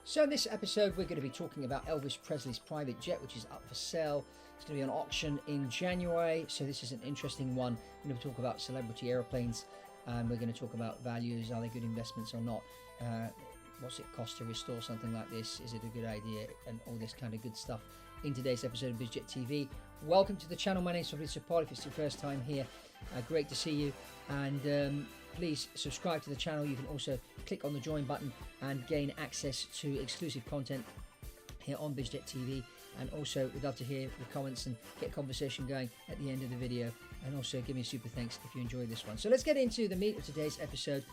So in this episode, we're going to be talking about Elvis Presley's private jet, which is up for sale. It's going to be on auction in January, so this is an interesting one. We're going to talk about celebrity airplanes, and we're going to talk about values. Are they good investments or not? What's it cost to restore something like this? Is it a good idea? And all this kind of good stuff in today's episode of BizJet TV. Welcome to the channel. My name is Fabrice Paul. If it's your first time here, great to see you. And please subscribe to the channel. You can also click on the join button and gain access to exclusive content here on BizJet TV. And also, we'd love to hear the comments and get conversation going at the end of the video. And also, give me a super thanks if you enjoyed this one. So let's get into the meat of today's episode.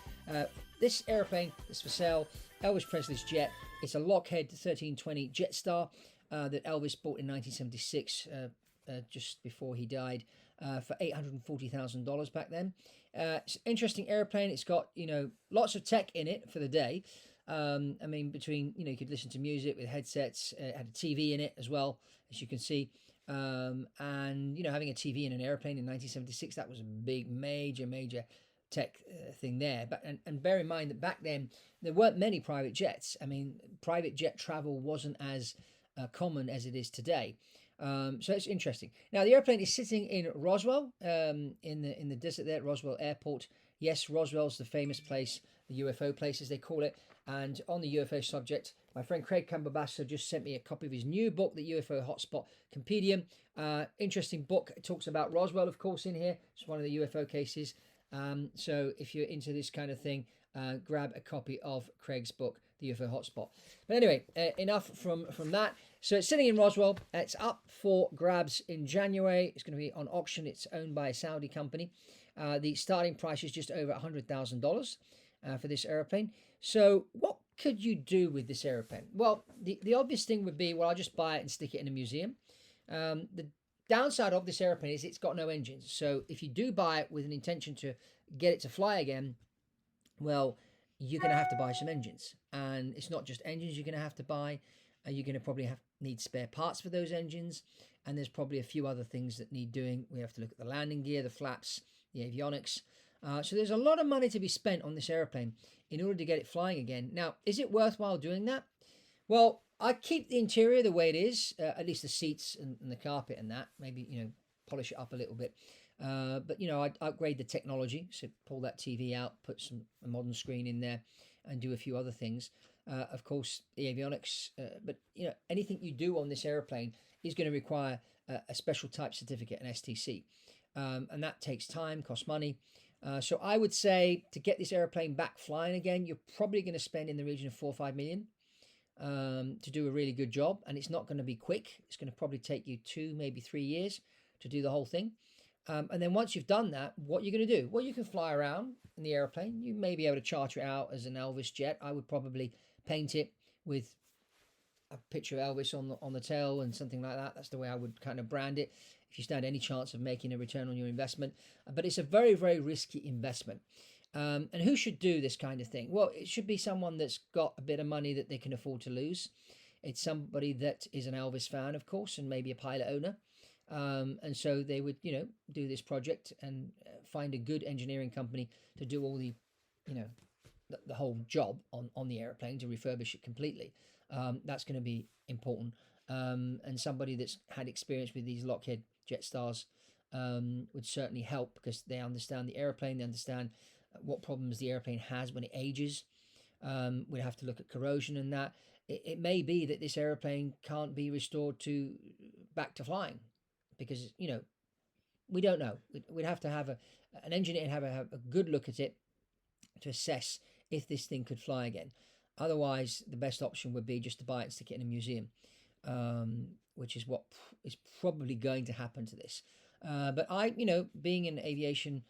This airplane is for sale, Elvis Presley's jet. It's a Lockheed 1320 Jetstar that Elvis bought in 1976, just before he died, for $840,000 back then. It's an interesting airplane. It's got, lots of tech in it for the day. Between, you could listen to music with headsets. It had a TV in it as well, as you can see. And, having a TV in an airplane in 1976, that was a big, major tech thing there. But and bear in mind that back then, there weren't many private jets. Private jet travel wasn't as common as it is today. So it's interesting. Now, the airplane is sitting in Roswell, in the desert there at Roswell Airport. Yes, Roswell's the famous place, the UFO place as they call it. And on the UFO subject, my friend Craig Camberbasso just sent me a copy of his new book, The UFO Hotspot Compendium. Interesting book. It talks about Roswell, of course, in here. It's one of the UFO cases. So if you're into this kind of thing, grab a copy of Craig's book, The UFO Hotspot. But anyway, enough from that. So it's sitting in Roswell. It's up for grabs in January. It's going to be on auction. It's owned by a Saudi company. The starting price is just over $100,000 for this airplane. So what could you do with this airplane? Well, the obvious thing would be, well, I'll just buy it and stick it in a museum. The downside of this airplane is it's got no engines. So if you do buy it with an intention to get it to fly again, well, you're going to have to buy some engines. And it's not just engines you're going to have to buy. You're going to probably need spare parts for those engines. And there's probably a few other things that need doing. We have to look at the landing gear, the flaps, the avionics. So there's a lot of money to be spent on this airplane in order to get it flying again. Now, is it worthwhile doing that? Well, I keep the interior the way it is, at least the seats and the carpet and that. Maybe, polish it up a little bit. But I'd upgrade the technology. So pull that TV out, put a modern screen in there and do a few other things. Of course, the avionics. But, anything you do on this airplane is going to require a special type certificate, an STC. And that takes time, costs money. So I would say to get this airplane back flying again, you're probably going to spend in the region of $4 or $5 million to do a really good job. And it's not going to be quick. It's going to probably take you 2, maybe 3 years to do the whole thing. And then once you've done that, what you're going to do? Well, you can fly around in the airplane. You may be able to charter it out as an Elvis jet. I would probably paint it with a picture of Elvis on the tail and something like that. That's the way I would kind of brand it, if you stand any chance of making a return on your investment. But it's a very, very risky investment. And who should do this kind of thing? Well, it should be someone that's got a bit of money that they can afford to lose. It's somebody that is an Elvis fan, of course, and maybe a pilot owner. And so they would, do this project and find a good engineering company to do all the, the whole job on the airplane, to refurbish it completely. That's going to be important. And somebody that's had experience with these Lockheed Jetstars would certainly help, because they understand the airplane, they understand what problems the airplane has when it ages. We'd have to look at corrosion and that. It may be that this airplane can't be restored back to flying, because, we don't know. We'd have to have an engineer and have a good look at it to assess if this thing could fly again. Otherwise, the best option would be just to buy it and stick it in a museum, which is what is probably going to happen to this. But I, being an aviation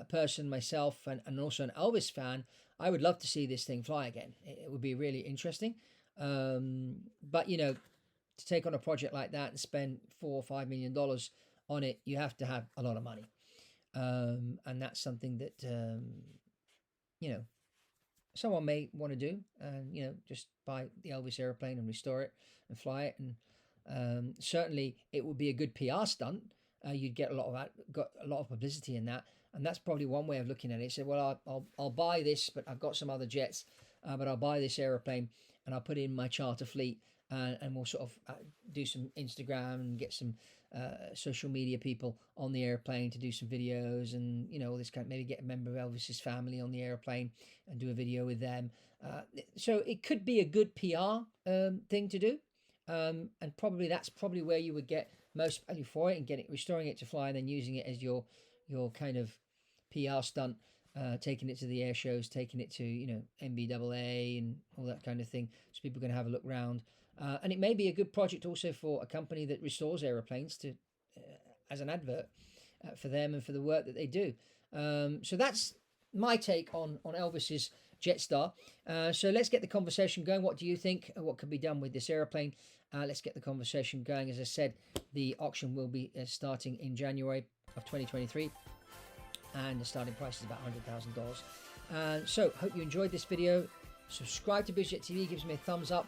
person myself, and also an Elvis fan, I would love to see this thing fly again. It would be really interesting. But, to take on a project like that and spend $4 or $5 million on it, you have to have a lot of money. And that's something that, someone may want to do, and, just buy the Elvis airplane and restore it and fly it. And certainly it would be a good PR stunt. You'd get got a lot of publicity in that. And that's probably one way of looking at it. So, well, I'll buy this, but I've got some other jets, but I'll buy this airplane and I'll put in my charter fleet, and we'll sort of do some Instagram and get some social media people on the airplane to do some videos, and all this kind. Maybe get a member of Elvis's family on the airplane and do a video with them. So it could be a good PR thing to do, and that's probably where you would get most value for it, and restoring it to fly, and then using it as your kind of PR stunt. Taking it to the air shows, taking it to NBAA and all that kind of thing, so people can have a look round. And it may be a good project also for a company that restores aeroplanes to as an advert for them and for the work that they do. So that's my take on Elvis's Jetstar. So let's get the conversation going. What do you think? What could be done with this aeroplane? Let's get the conversation going. As I said, the auction will be starting in January of 2023. And the starting price is about $100,000. So hope you enjoyed this video. Subscribe to BizJet TV, gives me a thumbs up,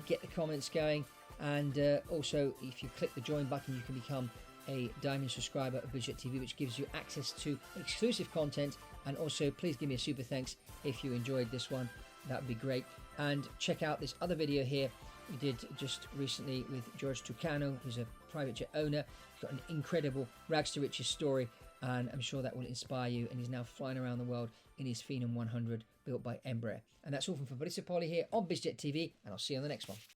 get the comments going, and also if you click the join button, you can become a diamond subscriber of BizJet TV, which gives you access to exclusive content. And also please give me a super thanks if you enjoyed this one. That would be great. And check out this other video here we did just recently with George Tucano, who's a private jet owner. He's got an incredible rags to riches story, and I'm sure that will inspire you. And he's now flying around the world in his Phenom 100 built by Embraer. And that's all from Fabrizio Poli here on BizJet TV, and I'll see you on the next one.